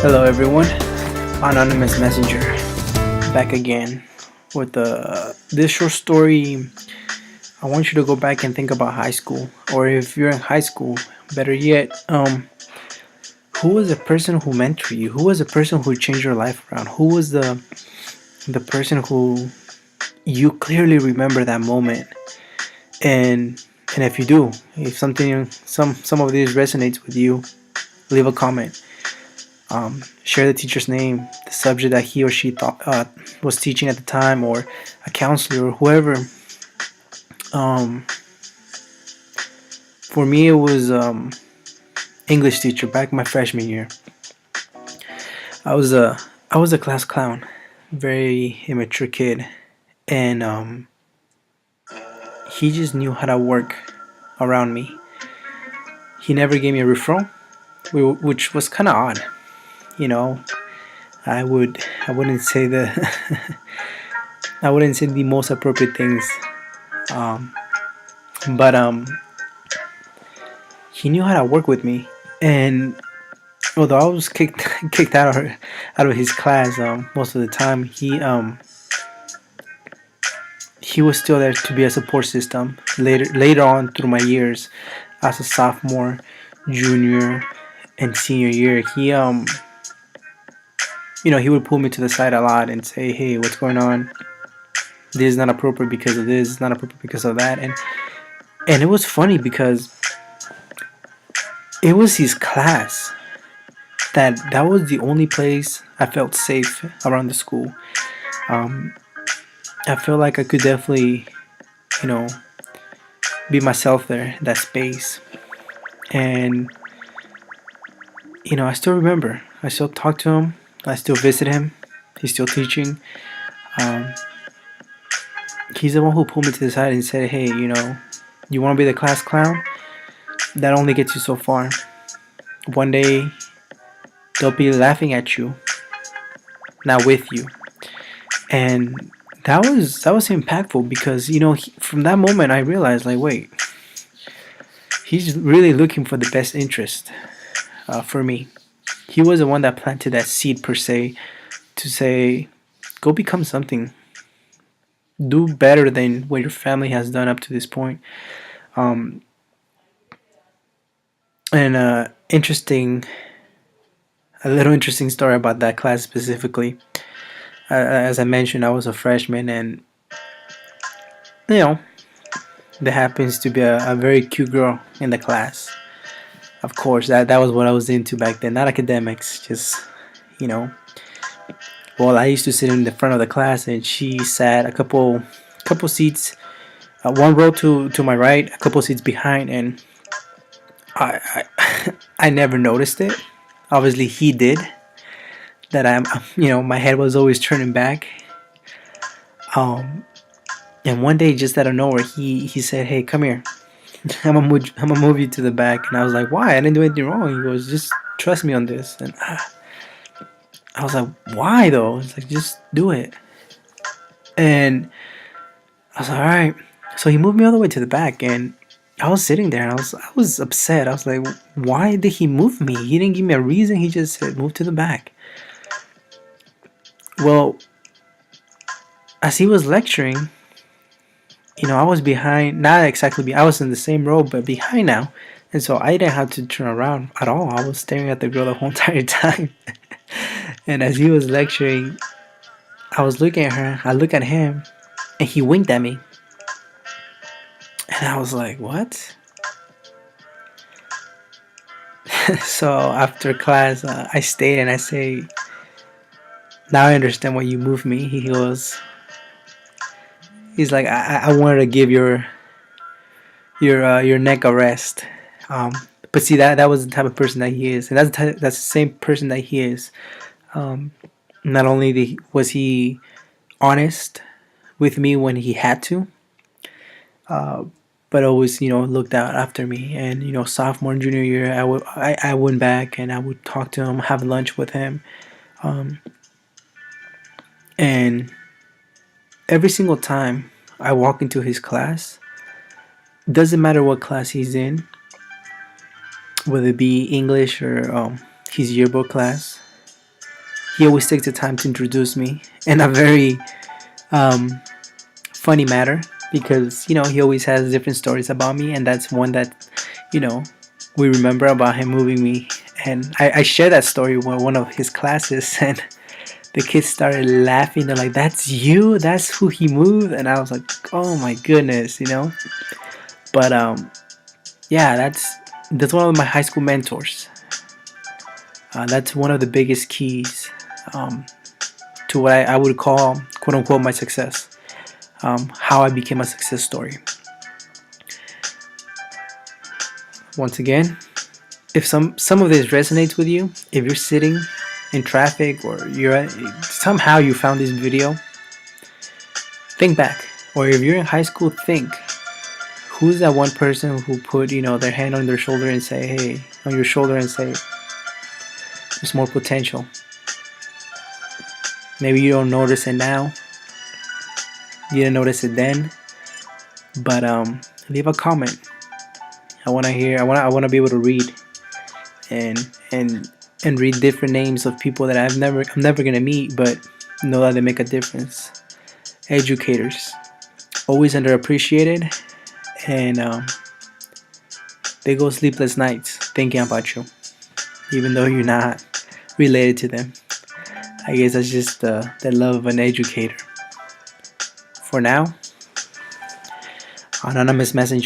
Hello, everyone. Anonymous Messenger, back again with this short story. I want you to go back and think about high school, or if you're in high school, better yet, who was the person who mentored you? Who was the person who changed your life around? Who was the person who you clearly remember that moment? And if you do, if some of these resonates with you, leave a comment. Share the teacher's name, the subject that he or she thought was teaching at the time, or a counselor or whoever. Um, for me, it was English teacher back my freshman year. I was a I was a class clown, very immature kid, and he just knew how to work around me. He never gave me a referral, which was kind of odd. You know, I wouldn't say the I wouldn't say the most appropriate things. Um, but he knew how to work with me, and although I was kicked out of his class most of the time, he was still there to be a support system later on through my years as a sophomore, junior, and senior year. He would pull me to the side a lot and say, "Hey, what's going on? This is not appropriate because of this. It's not appropriate because of that." And it was funny because it was his class that was the only place I felt safe around the school. Um, I feel like I could definitely, you know, be myself there in that space. And I still remember. I still talk to him. I still visit him. He's still teaching. Um, he's the one who pulled me to the side and said, "Hey, you want to be the class clown? That only gets you so far. One day they'll be laughing at you, not with you." And that was impactful because from that moment I realized, like, wait, he's really looking for the best interest for me. He was the one that planted that seed per se to say, go become something, do better than what your family has done up to this point. Um, and a little interesting story about that class specifically. As I mentioned, I was a freshman, and you know there happens to be a very cute girl in the class. Of course, that was what I was into back then. Not academics, just you know. Well, I used to sit in the front of the class, and she sat a couple seats, one row to my right, a couple seats behind, and I I never noticed it. Obviously, he did. That my head was always turning back. Um, and one day, just out of nowhere, he said, "Hey, come here. I'm gonna move you to the back." And I was like, "Why? I didn't do anything wrong." He goes, "Just trust me on this." And I was like, "Why though?" It's like, "Just do it." And I was like, "All right." So he moved me all the way to the back, and I was sitting there, and I was upset. I was like, "Why did he move me? He didn't give me a reason. He just said move to the back." Well, as he was lecturing, I was behind, not exactly I was in the same row, but behind now. And so I didn't have to turn around at all. I was staring at the girl the whole entire time. And as he was lecturing, I was looking at her, I look at him, and he winked at me. And I was like, what? So after class, I stayed and I say, now I understand why you moved me. He's like, I wanted to give your neck a rest. Um, but see, that was the type of person that he is, and that's the same person that he is. Um, Not only was he honest with me when he had to, uh, but always looked out after me. And sophomore and junior year, I went back and I would talk to him, have lunch with him, um, and every single time I walk into his class, doesn't matter what class he's in, whether it be English or his yearbook class. he always takes the time to introduce me in a very um, funny manner, because he always has different stories about me, and that's one that you know we remember about him moving me. And I shared that story with one of his classes, and the kids started laughing. They're like, "That's you? That's who he moved?" And I was like, "Oh my goodness." But yeah, that's one of my high school mentors. That's one of the biggest keys um, to what I would call, quote unquote, my success. How I became a success story. Once again, if some of this resonates with you, if you're sitting in traffic, or somehow you found this video, think back. Or if you're in high school, think, who's that one person who put their hand on their shoulder and say, "Hey," on your shoulder and say, "There's more potential." Maybe you don't notice it now. You didn't notice it then, but leave a comment. I want to hear. I want to be able to read and and and read different names of people that I'm never gonna meet, but know that they make a difference. Educators, always underappreciated, and they go sleepless nights thinking about you, even though you're not related to them. I guess that's just the love of an educator. For now, anonymous messenger.